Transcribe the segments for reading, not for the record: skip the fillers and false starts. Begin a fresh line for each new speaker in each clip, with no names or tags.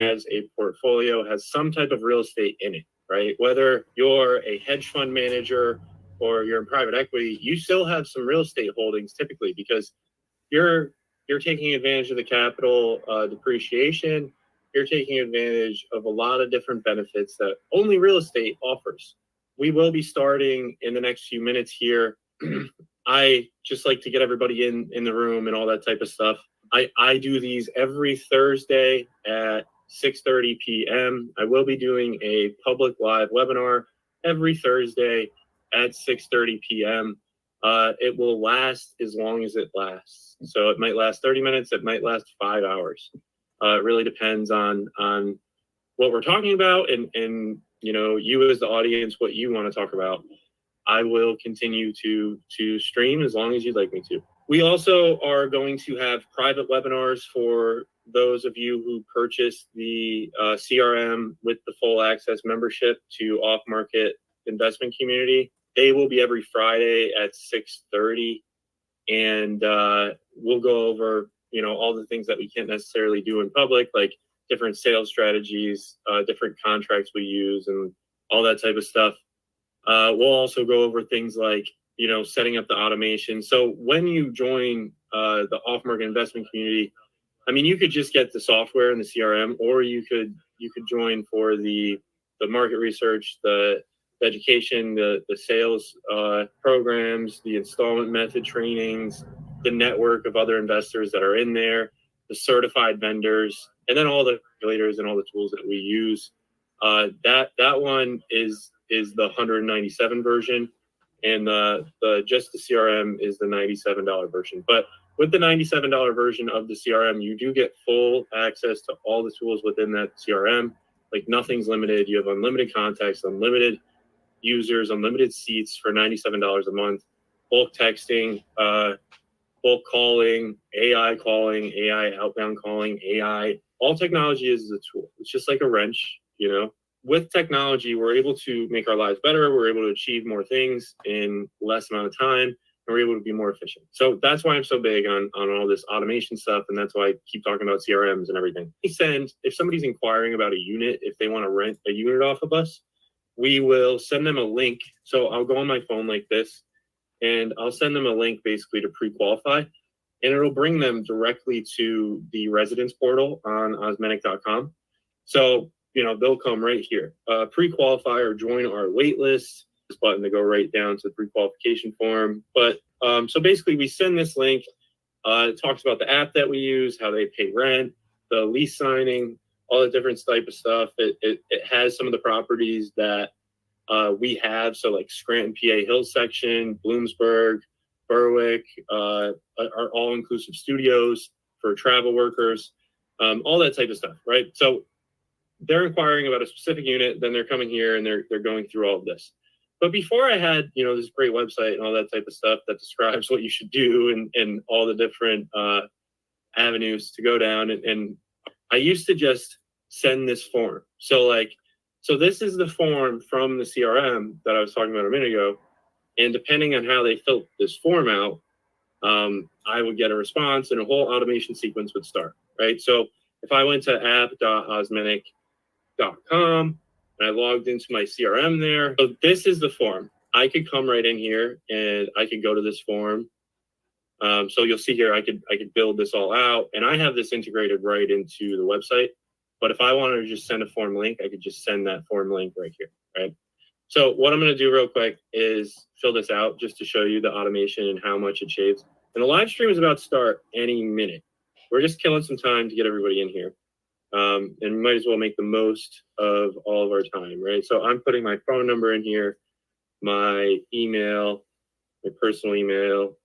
has a portfolio, has some type of real estate in it, right? Whether you're a hedge fund manager or you're in private equity, you still have some real estate holdings typically because you're taking advantage of the capital depreciation. You're taking advantage of a lot of different benefits that only real estate offers. We will be starting in the next few minutes here. I just like to get everybody in the room and all that type of stuff. I do these every Thursday at 6:30 p.m. I will be doing a public live webinar every Thursday at 6:30 p.m. It will last as long as it lasts. So it might last 30 minutes. It might last 5 hours. It really depends on what we're talking about and you as the audience, what you want to talk about. I will continue to stream as long as you'd like me to. We also are going to have private webinars for those of you who purchase the CRM with the full access membership to off-market investment community. They will be every Friday at 6:30, and we'll go over all the things that we can't necessarily do in public, like different sales strategies, different contracts we use, and all that type of stuff. We'll also go over things like setting up the automation. So when you join the off-market investment community, I mean, you could just get the software and the CRM, or you could join for the market research, the education, the sales programs, the installment method trainings, the network of other investors that are in there, the certified vendors, and then all the regulators and all the tools that we use. That one is the 197 version, and just the CRM is the $97 version. But with the $97 version of the CRM, you do get full access to all the tools within that CRM. Like nothing's limited. You have unlimited contacts, unlimited users, unlimited seats for $97 a month, bulk texting, bulk calling, AI outbound calling, AI. All technology is a tool. It's just like a wrench, With technology, we're able to make our lives better. We're able to achieve more things in less amount of time, and we're able to be more efficient. So that's why I'm so big on all this automation stuff, and that's why I keep talking about CRMs and everything. If somebody's inquiring about a unit, if they want to rent a unit off of us, we will send them a link. So I'll go on my phone like this, and I'll send them a link basically to pre-qualify, and it'll bring them directly to the residence portal on osmenic.com. So they'll come right here, pre-qualify or join our wait list. This button to go right down to the pre-qualification form. But so basically we send this link. It talks about the app that we use, how they pay rent, the lease signing, all the different type of stuff. It has some of the properties that we have. So like Scranton, PA Hills section, Bloomsburg, Berwick, our all-inclusive studios for travel workers, all that type of stuff, right? So they're inquiring about a specific unit, then they're coming here and they're going through all of this. But before I had, this great website and all that type of stuff that describes what you should do and all the different avenues to go down. And I used to just send this form. So this is the form from the CRM that I was talking about a minute ago. And depending on how they filled this form out, I would get a response and a whole automation sequence would start, right? So if I went to app.osmenic.com and I logged into my CRM there. So this is the form. I could come right in here and I could go to this form. So you'll see here, I could build this all out, and I have this integrated right into the website. But if I wanted to just send a form link, I could just send that form link right here, right? So what I'm going to do real quick is fill this out just to show you the automation and how much it shaves. And the live stream is about to start any minute. We're just killing some time to get everybody in here. And we might as well make the most of all of our time, right? So I'm putting my phone number in here, my email, my personal email,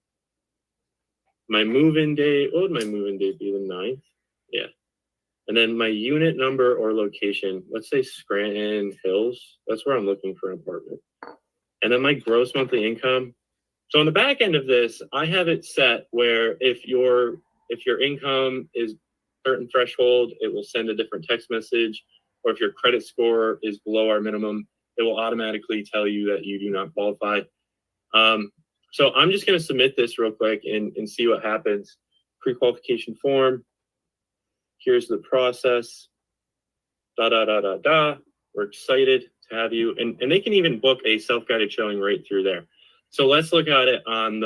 my move-in date. What would my move-in date be? The 9th? Yeah. And then my unit number or location. Let's say Scranton Hills. That's where I'm looking for an apartment. And then my gross monthly income. So on the back end of this, I have it set where if your income is certain threshold, it will send a different text message, or if your credit score is below our minimum, it will automatically tell you that you do not qualify. So I'm just going to submit this real quick and see what happens. Pre-qualification form. Here's the process. We're excited to have you. And they can even book a self-guided showing right through there. So let's look at it on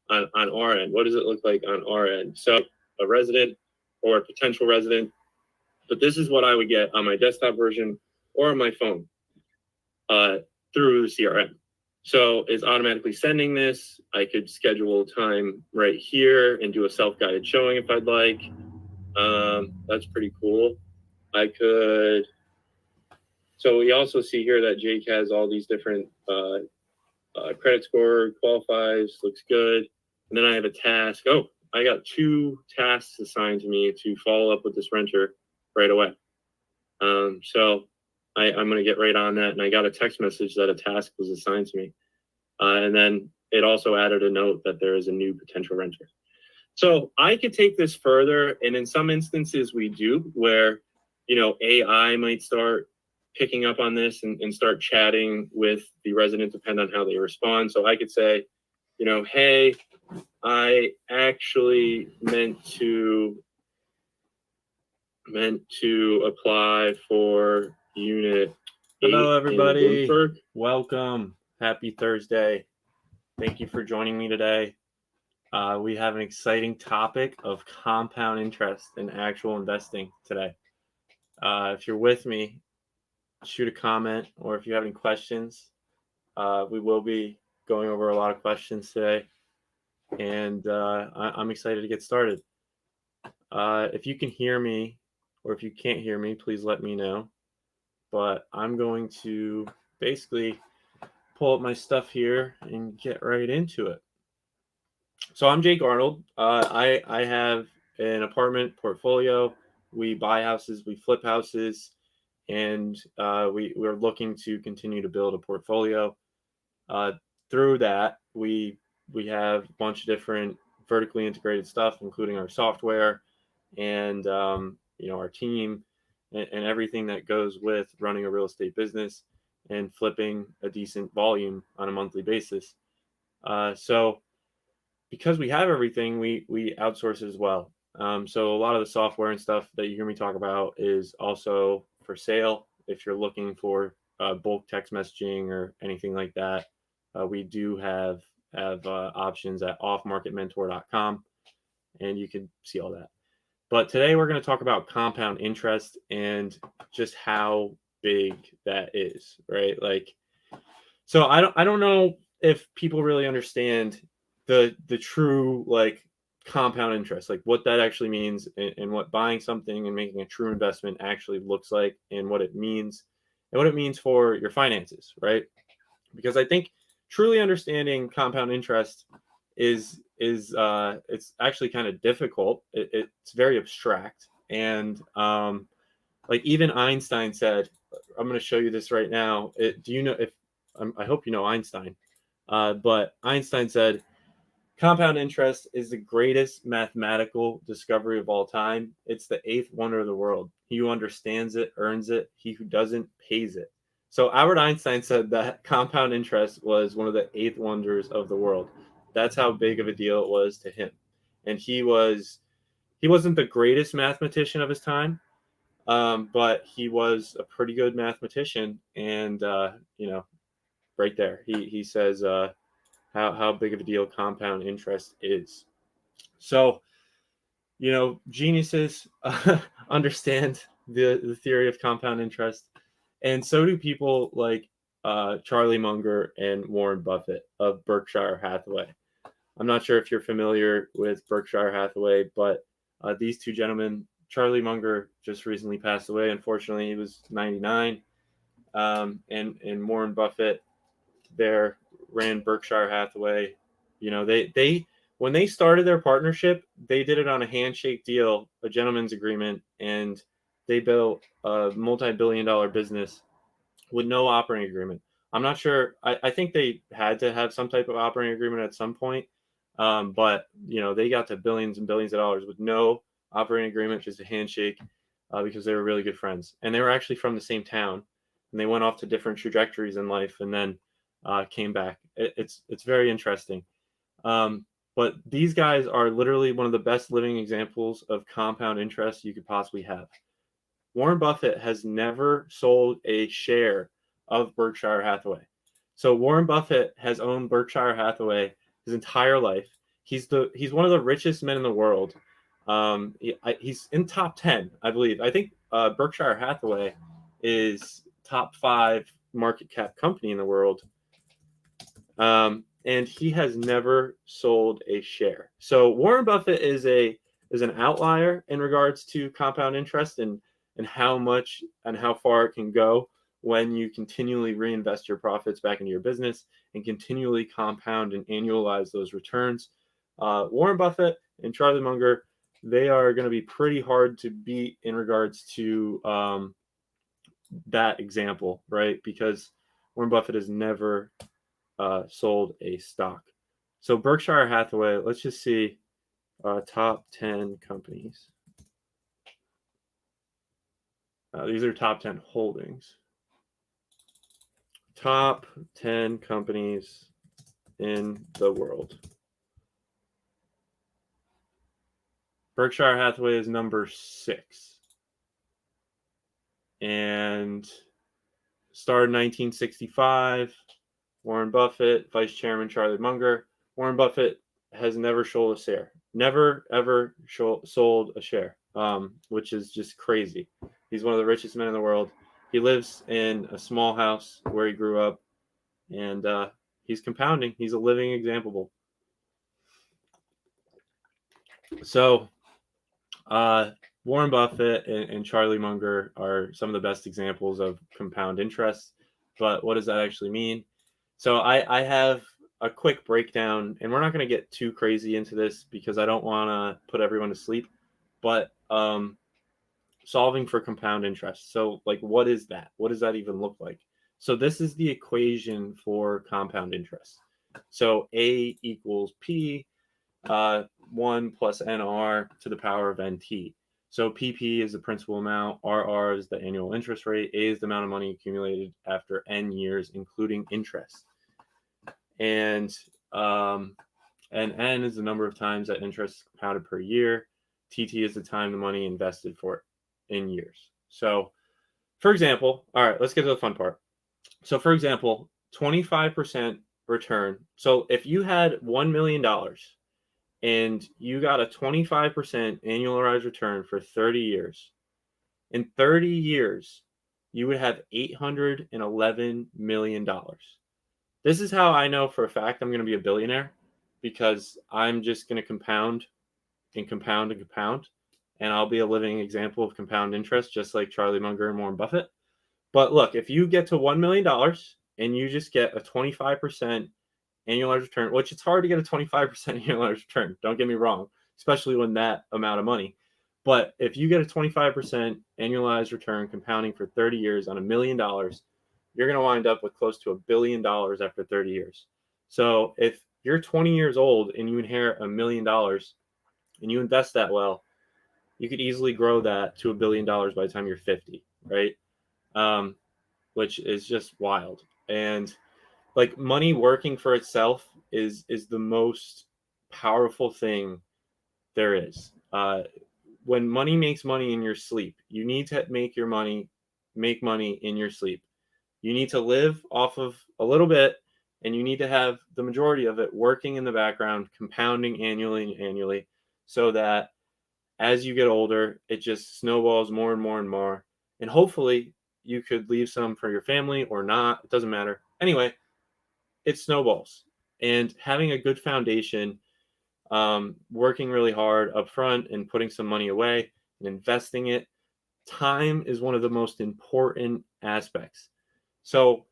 our end. What does it look like on our end? So a resident or a potential resident, but this is what I would get on my desktop version or on my phone through CRM. So it's automatically sending this. I could schedule time right here and do a self-guided showing if I'd like. That's pretty cool. I could. So we also see here that Jake has all these different credit score, qualifies, looks good. And then I have a task. Oh, I got 2 tasks assigned to me to follow up with this renter right away. So I'm going to get right on that. And I got a text message that a task was assigned to me. And then it also added a note that there is a new potential renter. So I could take this further. And in some instances we do where, AI might start picking up on this and start chatting with the resident, depending on how they respond. So I could say, hey, I actually meant to apply for unit.
Hello, everybody. Welcome. Happy Thursday. Thank you for joining me today. We have an exciting topic of compound interest and actual investing today. If you're with me, shoot a comment, or if you have any questions, we will be going over a lot of questions today, and I'm excited to get started. If you can hear me, or if you can't hear me, please let me know. But I'm going to basically pull up my stuff here and get right into it. So I'm Jake Arnold. I have an apartment portfolio. We buy houses, we flip houses, and we're looking to continue to build a portfolio. Through that, we have a bunch of different vertically integrated stuff, including our software and our team and everything that goes with running a real estate business and flipping a decent volume on a monthly basis. So because we have everything, we outsource it as well. So a lot of the software and stuff that you hear me talk about is also for sale. If you're looking for bulk text messaging or anything like that, we do have options at offmarketmentor.com, and you can see all that. But today we're going to talk about compound interest and just how big that is, right? So I don't know if people really understand the true compound interest, what that actually means, and what buying something and making a true investment actually looks like, and what it means for your finances, right? Because I think truly understanding compound interest is it's actually kind of difficult. It's very abstract, and even Einstein said, I'm going to show you this right now. Do you know I hope you know Einstein, but Einstein said, compound interest is the greatest mathematical discovery of all time. It's the 8th wonder of the world. He who understands it earns it. He who doesn't pays it. So Albert Einstein said that compound interest was one of the 8th wonders of the world. That's how big of a deal it was to him. And he wasn't the greatest mathematician of his time, but he was a pretty good mathematician. And right there, he says how big of a deal compound interest is. So, geniuses understand the theory of compound interest, and so do people like Charlie Munger and Warren Buffett of Berkshire Hathaway. I'm not sure if you're familiar with Berkshire Hathaway, but these two gentlemen, Charlie Munger just recently passed away. Unfortunately, he was 99, and Warren Buffett there ran Berkshire Hathaway. They when they started their partnership, they did it on a handshake deal, a gentleman's agreement, and they built a multi-billion-dollar business with no operating agreement. I'm not sure. I think they had to have some type of operating agreement at some point, but they got to billions and billions of dollars with no operating agreement, just a handshake, because they were really good friends, and they were actually from the same town, and they went off to different trajectories in life, and then came back. It's very interesting. But these guys are literally one of the best living examples of compound interest you could possibly have. Warren Buffett has never sold a share of Berkshire Hathaway. So Warren Buffett has owned Berkshire Hathaway his entire life. He's one of the richest men in the world. He's in top 10, I believe. I think Berkshire Hathaway is top 5 market cap company in the world. And he has never sold a share. So Warren Buffett is an outlier in regards to compound interest and how much and how far it can go when you continually reinvest your profits back into your business and continually compound and annualize those returns. Warren Buffett and Charlie Munger, they are going to be pretty hard to beat in regards to that example, right? Because Warren Buffett has never sold a stock. So Berkshire Hathaway, let's just see top 10 companies. These are top 10 holdings. Top 10 companies in the world. Berkshire Hathaway is number 6. And started in 1965. Warren Buffett, Vice Chairman Charlie Munger. Warren Buffett has never sold a share. Never, ever sold a share, which is just crazy. He's one of the richest men in the world. He lives in a small house where he grew up, and he's compounding. He's a living example. So Warren Buffett and Charlie Munger are some of the best examples of compound interest. But what does that actually mean? So I have a quick breakdown, and we're not going to get too crazy into this because I don't want to put everyone to sleep, but solving for compound interest. So like, what is that? What does that even look like? So this is the equation for compound interest. So A equals P, 1 plus NR to the power of NT. So PP is the principal amount, RR is the annual interest rate, A is the amount of money accumulated after N years, including interest. And N is the number of times that interest is compounded per year. TT is the time the money invested for it in years. So, for example, all right, let's get to the fun part. So, for example, 25% return. So, if you had $1 million and you got a 25% annualized return for 30 years, in 30 years, you would have $811 million. This is how I know for a fact I'm going to be a billionaire, because I'm just going to compound and compound and compound, and I'll be a living example of compound interest, just like Charlie Munger and Warren Buffett. But look, if you get to $1 million and you just get a 25% annualized return, which it's hard to get a 25% annualized return, don't get me wrong, especially when that amount of money. But if you get a 25% annualized return compounding for 30 years on $1 million, you're going to wind up with close to $1 billion after 30 years. So if you're 20 years old and you inherit $1 million and you invest that well, you could easily grow that to $1 billion by the time you're 50, right? Which is just wild. And like, money working for itself is the most powerful thing there is. When money makes money in your sleep, you need to make money in your sleep. You need to live off of a little bit, and you need to have the majority of it working in the background, compounding annually, so that as you get older, it just snowballs more and more and more. And hopefully you could leave some for your family or not. It doesn't matter. Anyway, it snowballs. And having a good foundation, working really hard up front and putting some money away and investing it, time is one of the most important aspects. So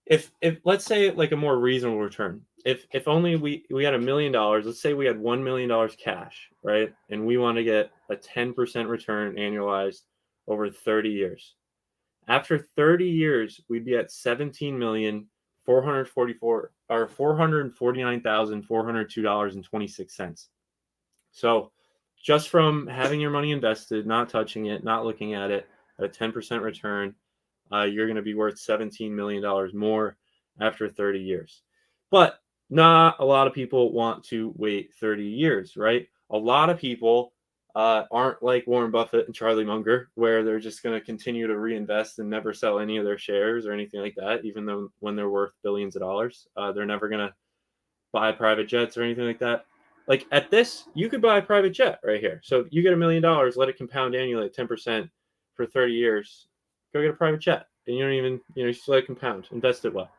if let's say like a more reasonable return, if only we had $1 million, let's say we had $1 million cash, right? And we want to get a 10% return annualized over 30 years. After 30 years, we'd be at $449,402.26. So just from having your money invested, not touching it, not looking at it, at a 10% return, you're going to be worth $17 million more after 30 years. But not a lot of people want to wait 30 years, right? A lot of people aren't like Warren Buffett and Charlie Munger, where they're just going to continue to reinvest and never sell any of their shares or anything like that, even though when they're worth billions of dollars. They're never going to buy private jets or anything like that. Like at this, you could buy a private jet right here. So you get $1 million, let it compound annually at 10% for 30 years. Go get a private jet, and you don't even, you just let it compound, invest it well.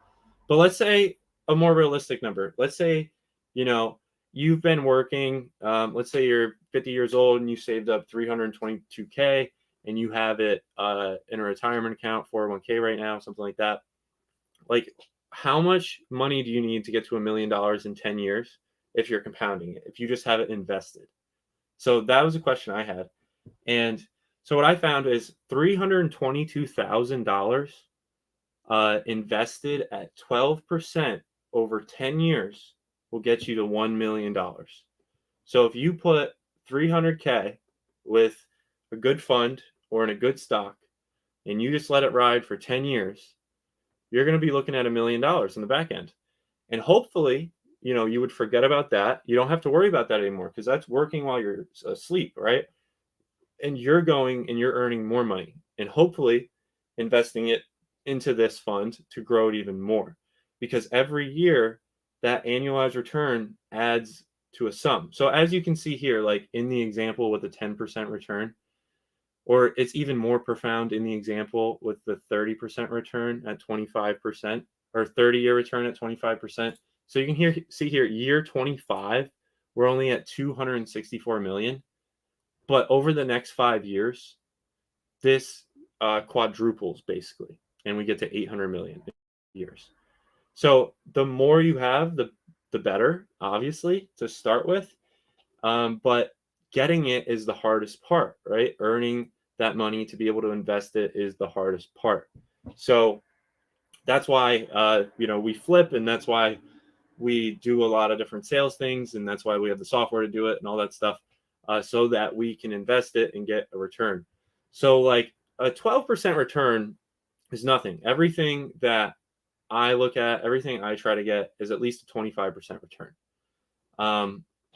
But let's say a more realistic number. Let's say, you've been working. Let's say you're 50 years old and you saved up $322K, and you have it in a retirement account, 401k right now, something like that. Like, how much money do you need to get to $1 million in 10 years if you're compounding it, if you just have it invested? So that was a question I had. And so what I found is $322,000 invested at 12% over 10 years will get you to $1 million. So if you put 300K with a good fund or in a good stock, and you just let it ride for 10 years, you're going to be looking at $1 million in the back end. And hopefully, you would forget about that. You don't have to worry about that anymore, because that's working while you're asleep, right? And you're going and you're earning more money, and hopefully investing it into this fund to grow it even more, because every year that annualized return adds to a sum. So as you can see here, like in the example with the 10% return, or it's even more profound in the example with the 30% return at 25%, or 30-year return at 25%. So you can see here, year 25, we're only at 264 million. But over the next 5 years, this quadruples basically, and we get to 800 million years. So the more you have, the better, obviously, to start with. But getting it is the hardest part, right? Earning that money to be able to invest it is the hardest part. So that's why, we flip, and that's why we do a lot of different sales things, and that's why we have the software to do it and all that stuff, so that we can invest it and get a return. So like a 12% return is nothing. Everything that I look at, everything I try to get is at least a 25% return.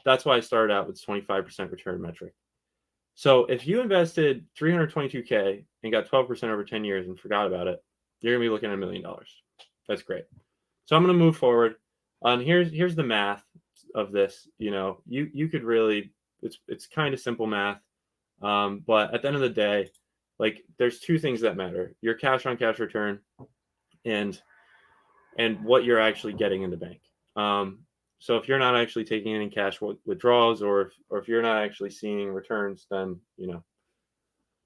That's why I started out with 25% return metric. So if you invested 322K and got 12% over 10 years and forgot about it, you're gonna be looking at $1 million. That's great. So I'm gonna move forward. And here's the math of this. You could really, it's kind of simple math, but at the end of the day, like, there's two things that matter: your cash on cash return, and what you're actually getting in the bank. So if you're not actually taking any cash withdrawals, or if you're not actually seeing returns, then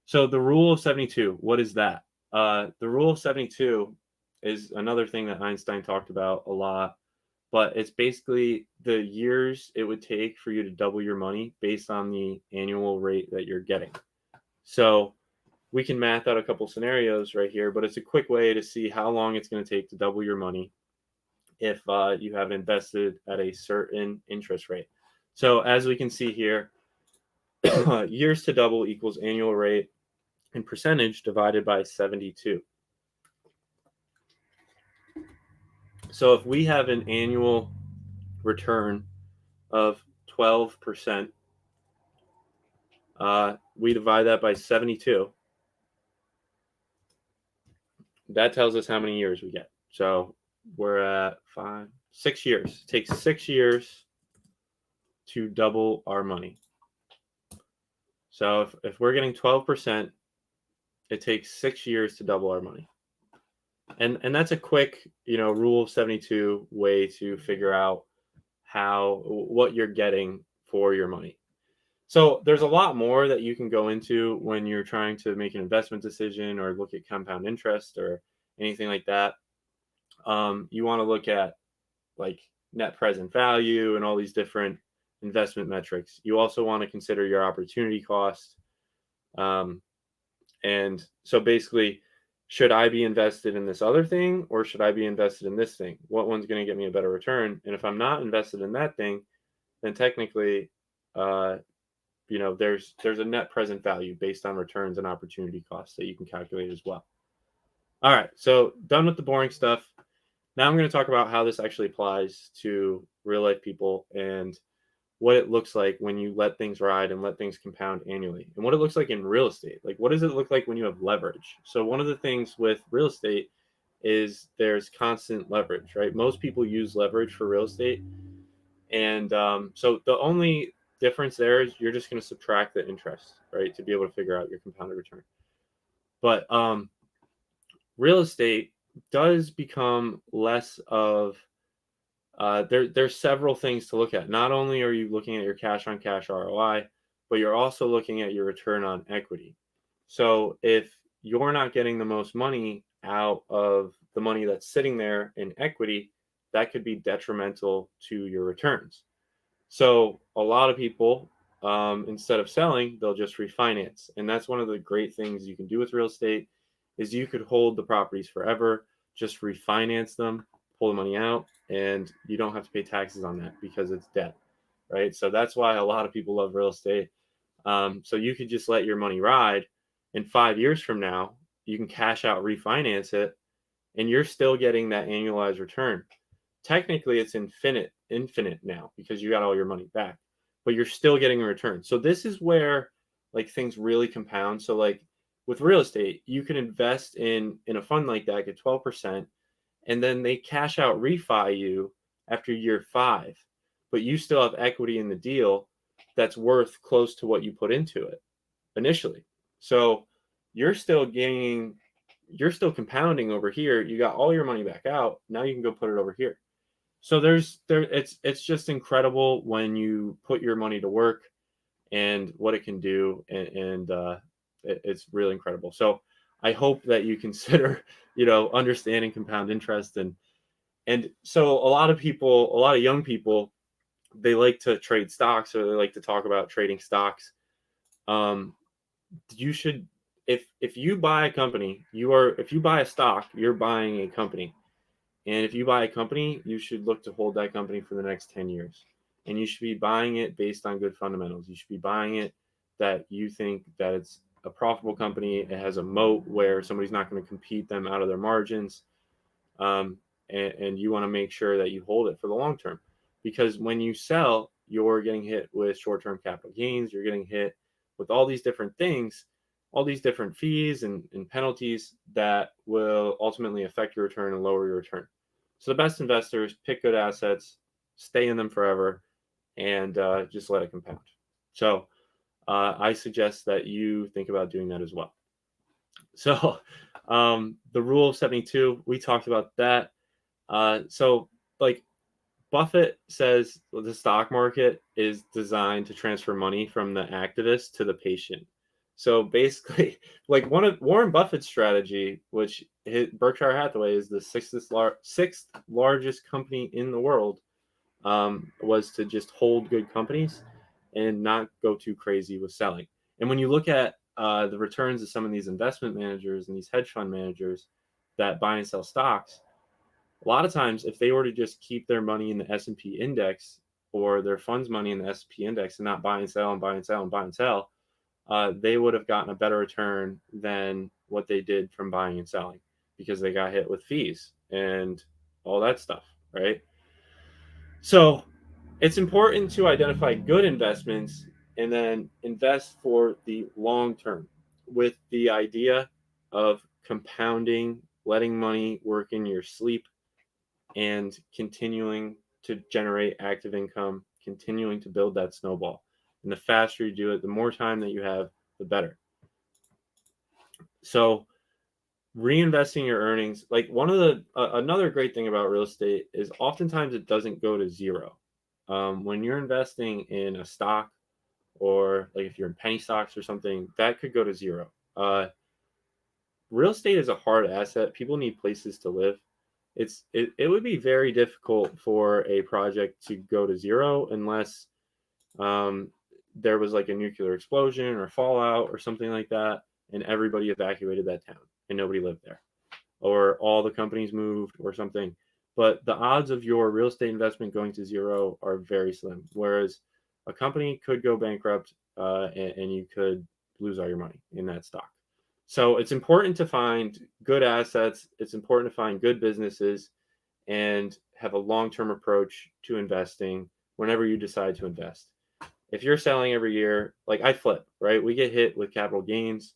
So the rule of 72, what is that? The rule of 72 is another thing that Einstein talked about a lot, but it's basically the years it would take for you to double your money based on the annual rate that you're getting. So we can math out a couple scenarios right here, but it's a quick way to see how long it's going to take to double your money if you have invested at a certain interest rate. So as we can see here, years to double equals annual rate and percentage divided by 72. So if we have an annual return of 12%, we divide that by 72. That tells us how many years we get. So we're at 6 years. It takes 6 years to double our money. So if we're getting 12%, it takes 6 years to double our money. And that's a quick, rule of 72 way to figure out what you're getting for your money. So there's a lot more that you can go into when you're trying to make an investment decision or look at compound interest or anything like that. You want to look at like net present value and all these different investment metrics. You also want to consider your opportunity cost. And so basically, should I be invested in this other thing, or should I be invested in this thing? What one's going to get me a better return? And if I'm not invested in that thing, then technically, there's a net present value based on returns and opportunity costs that you can calculate as well. All right, so done with the boring stuff. Now I'm going to talk about how this actually applies to real life people and what it looks like when you let things ride and let things compound annually, and what it looks like in real estate. Like, what does it look like when you have leverage? So one of the things with real estate is there's constant leverage, right? Most people use leverage for real estate. And so the only difference there is you're just going to subtract the interest, right, to be able to figure out your compounded return. But real estate does become less of there's several things to look at. Not only are you looking at your cash on cash ROI, but you're also looking at your return on equity. So if you're not getting the most money out of the money that's sitting there in equity, that could be detrimental to your returns. So a lot of people, instead of selling, they'll just refinance, and that's one of the great things you can do with real estate is you could hold the properties forever, just refinance them, pull the money out, and you don't have to pay taxes on that because it's debt, right? So that's why a lot of people love real estate. So you could just let your money ride, and 5 years from now, you can cash out, refinance it, and you're still getting that annualized return. Technically, it's infinite now because you got all your money back, but you're still getting a return. So this is where like things really compound. So like with real estate, you can invest in a fund like that, get 12%, and then they cash out refi you after year 5, but you still have equity in the deal that's worth close to what you put into it initially. So you're still gaining, you're still compounding over here. You got all your money back out. Now you can go put it over here. So it's just incredible when you put your money to work and what it can do, and it's really incredible. So I hope that you consider, understanding compound interest, and so a lot of people, a lot of young people, they like to trade stocks, or they like to talk about trading stocks. You should, if you buy a company, if you buy a stock, you're buying a company. And if you buy a company, you should look to hold that company for the next 10 years. And you should be buying it based on good fundamentals. You should be buying it that you think that it's a profitable company. It has a moat where somebody's not going to compete them out of their margins. And you want to make sure that you hold it for the long term. Because when you sell, you're getting hit with short-term capital gains. You're getting hit with all these different things, all these different fees and penalties that will ultimately affect your return and lower your return. So the best investors pick good assets, stay in them forever, and just let it compound. So I suggest that you think about doing that as well. So the rule of 72, we talked about that. So like Buffett says, the stock market is designed to transfer money from the activist to the patient. So basically, like one of Warren Buffett's strategy, which Berkshire Hathaway is the sixth largest company in the world, was to just hold good companies and not go too crazy with selling. And when you look at the returns of some of these investment managers and these hedge fund managers that buy and sell stocks, a lot of times if they were to just keep their money in the S&P index, or their funds money in the S&P index, and not buy and sell and buy and sell and buy and sell, they would have gotten a better return than what they did from buying and selling, because they got hit with fees and all that stuff, right? So it's important to identify good investments and then invest for the long term, with the idea of compounding, letting money work in your sleep, and continuing to generate active income, continuing to build that snowball. And the faster you do it, the more time that you have, the better. So reinvesting your earnings, like one of the another great thing about real estate is oftentimes it doesn't go to zero. When you're investing in a stock, or like if you're in penny stocks or something, that could go to zero. Real estate is a hard asset. People need places to live. It would be very difficult for a project to go to zero unless there was like a nuclear explosion or fallout or something like that, and everybody evacuated that town and nobody lived there, or all the companies moved or something. But the odds of your real estate investment going to zero are very slim. Whereas a company could go bankrupt, and you could lose all your money in that stock. So it's important to find good assets. It's important to find good businesses and have a long-term approach to investing whenever you decide to invest. If you're selling every year, like I flip, right? We get hit with capital gains.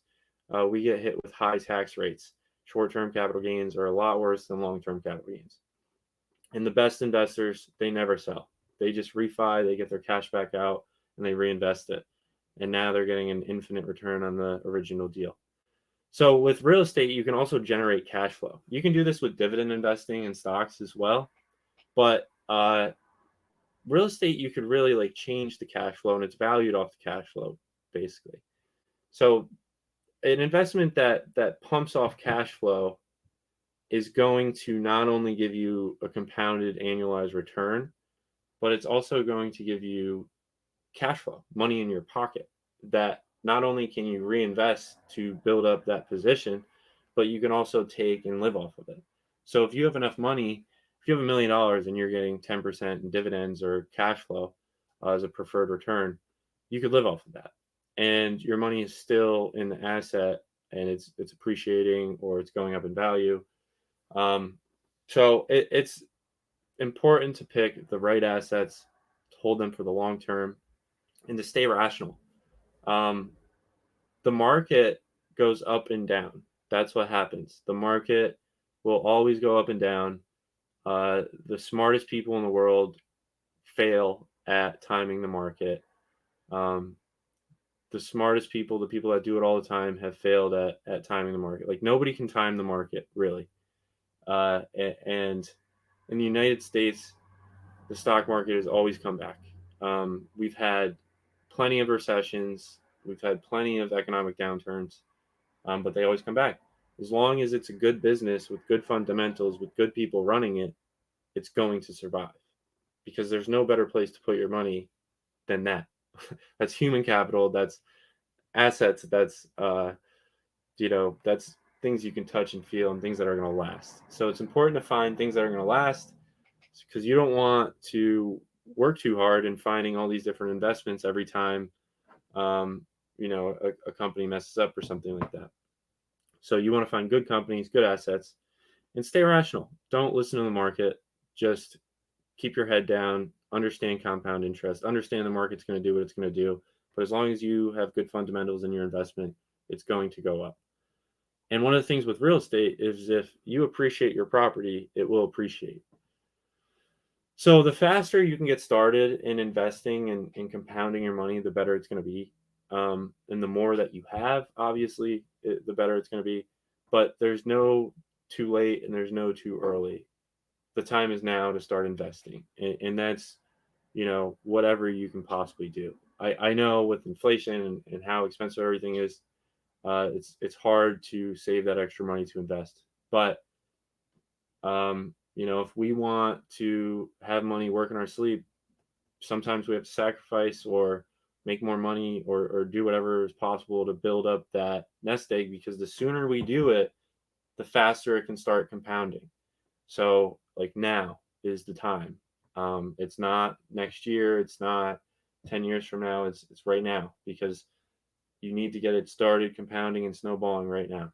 We get hit with high tax rates. Short-term capital gains are a lot worse than long-term capital gains. And the best investors, they never sell. They just refi, they get their cash back out, and they reinvest it. And now they're getting an infinite return on the original deal. So with real estate, you can also generate cash flow. You can do this with dividend investing in stocks as well. But real estate, you could really like change the cash flow, and it's valued off the cash flow, basically. So an investment that pumps off cash flow is going to not only give you a compounded annualized return, but it's also going to give you cash flow, money in your pocket that not only can you reinvest to build up that position, but you can also take and live off of it. So if you have enough money, if you have $1 million and you're getting 10% in dividends or cash flow as a preferred return, you could live off of that. And your money is still in the asset and it's appreciating or it's going up in value. So it's important to pick the right assets, to hold them for the long term, and to stay rational. The market goes up and down. That's what happens. The market will always go up and down. The smartest people in the world fail at timing the market. The smartest people, the people that do it all the time, have failed at timing the market. Like nobody can time the market, really. And in the United States, the stock market has always come back. We've had plenty of recessions. We've had plenty of economic downturns, but they always come back. As long as it's a good business with good fundamentals, with good people running it, it's going to survive because there's no better place to put your money than that. That's human capital. That's assets. That's, that's things you can touch and feel and things that are going to last. So it's important to find things that are going to last because you don't want to work too hard in finding all these different investments every time a company messes up or something like that. So you want to find good companies, good assets, and stay rational. Don't listen to the market. Just keep your head down, understand compound interest, understand the market's going to do what it's going to do. But as long as you have good fundamentals in your investment, it's going to go up. And one of the things with real estate is if you appreciate your property, it will appreciate. So the faster you can get started in investing and compounding your money, the better it's going to be. And the more that you have, obviously, the better it's going to be. But there's no too late and there's no too early. The time is now to start investing. And that's, whatever you can possibly do. I know with inflation and how expensive everything is, it's hard to save that extra money to invest. But if we want to have money work in our sleep, sometimes we have to sacrifice or make more money or do whatever is possible to build up that nest egg, because the sooner we do it, the faster it can start compounding. So like now is the time. It's not next year. It's not 10 years from now. It's right now, because you need to get it started compounding and snowballing right now.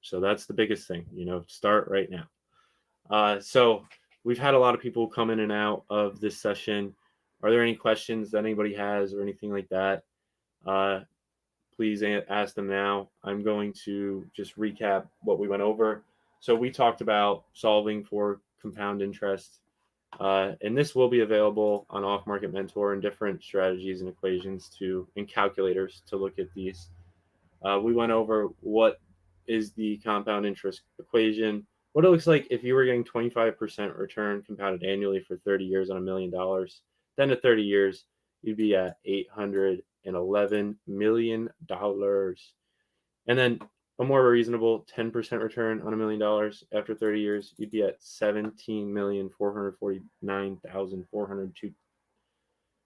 So that's the biggest thing, start right now. So we've had a lot of people come in and out of this session. Are there any questions that anybody has or anything like that? Please ask them now. I'm going to just recap what we went over. So we talked about solving for compound interest, and this will be available on Off Market Mentor and different strategies and equations and calculators to look at these. We went over what is the compound interest equation, what it looks like if you were getting 25% return compounded annually for 30 years on $1 million. Then at 30 years, you'd be at $811 million. And then a more reasonable 10% return on $1 million after 30 years, you'd be at 17,449,402.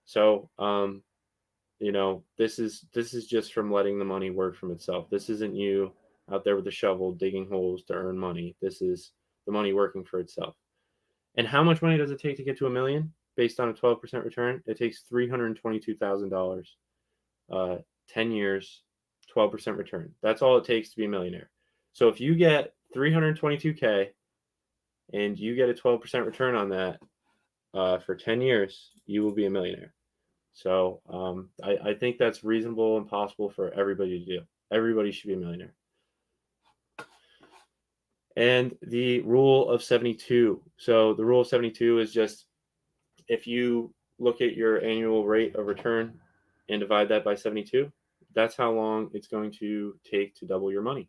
So, this is just from letting the money work from itself. This isn't you out there with a shovel digging holes to earn money. This is the money working for itself. And how much money does it take to get to $1 million based on a 12% return? It takes $322,000, 10 years, 12% return. That's all it takes to be a millionaire. So if you get $322K and you get a 12% return on that, for 10 years, you will be a millionaire. So I think that's reasonable and possible for everybody to do. Everybody should be a millionaire. And the rule of 72. So the rule of 72 is just if you look at your annual rate of return and divide that by 72, that's how long it's going to take to double your money.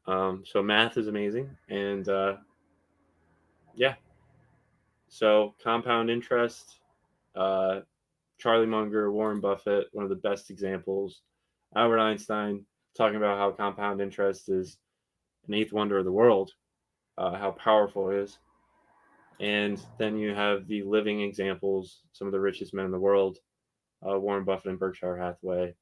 So math is amazing. And yeah, so compound interest, Charlie Munger, Warren Buffett, one of the best examples. Albert Einstein talking about how compound interest is an eighth wonder of the world, how powerful it is. And then you have the living examples, some of the richest men in the world, Warren Buffett and Berkshire Hathaway.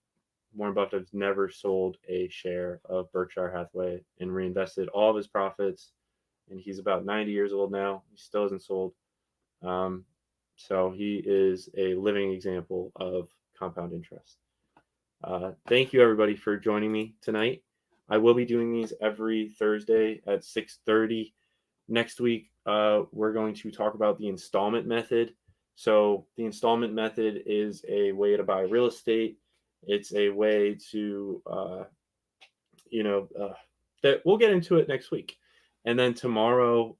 Warren Buffett has never sold a share of Berkshire Hathaway and reinvested all of his profits. And he's about 90 years old now. He still hasn't sold. So he is a living example of compound interest. Thank you, everybody, for joining me tonight. I will be doing these every Thursday at 6:30. Next week, we're going to talk about the installment method. So the installment method is a way to buy real estate. It's a way to, that we'll get into it next week. And then tomorrow,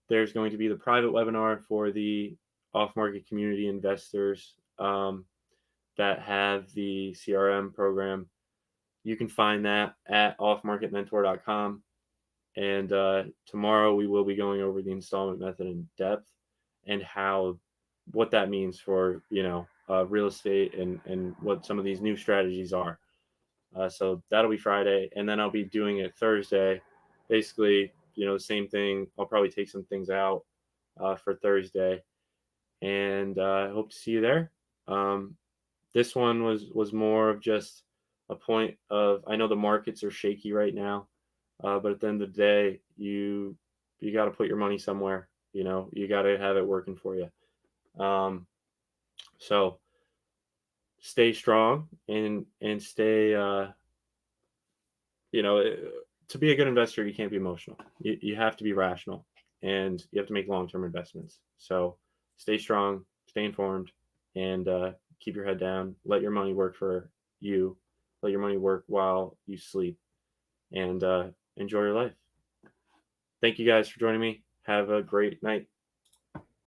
there's going to be the private webinar for the off-market community investors that have the CRM program. You can find that at offmarketmentor.com. And tomorrow we will be going over the installment method in depth and what that means for, real estate and what some of these new strategies are. So that'll be Friday. And then I'll be doing it Thursday. Basically, the same thing. I'll probably take some things out for Thursday. And I hope to see you there. This one was more of just a point of, I know the markets are shaky right now. But at the end of the day, you got to put your money somewhere. You got to have it working for you. So stay strong and stay. To be a good investor, you can't be emotional. You have to be rational, and you have to make long-term investments. So stay strong, stay informed, and keep your head down. Let your money work for you. Let your money work while you sleep, and enjoy your life. Thank you guys for joining me. Have a great night.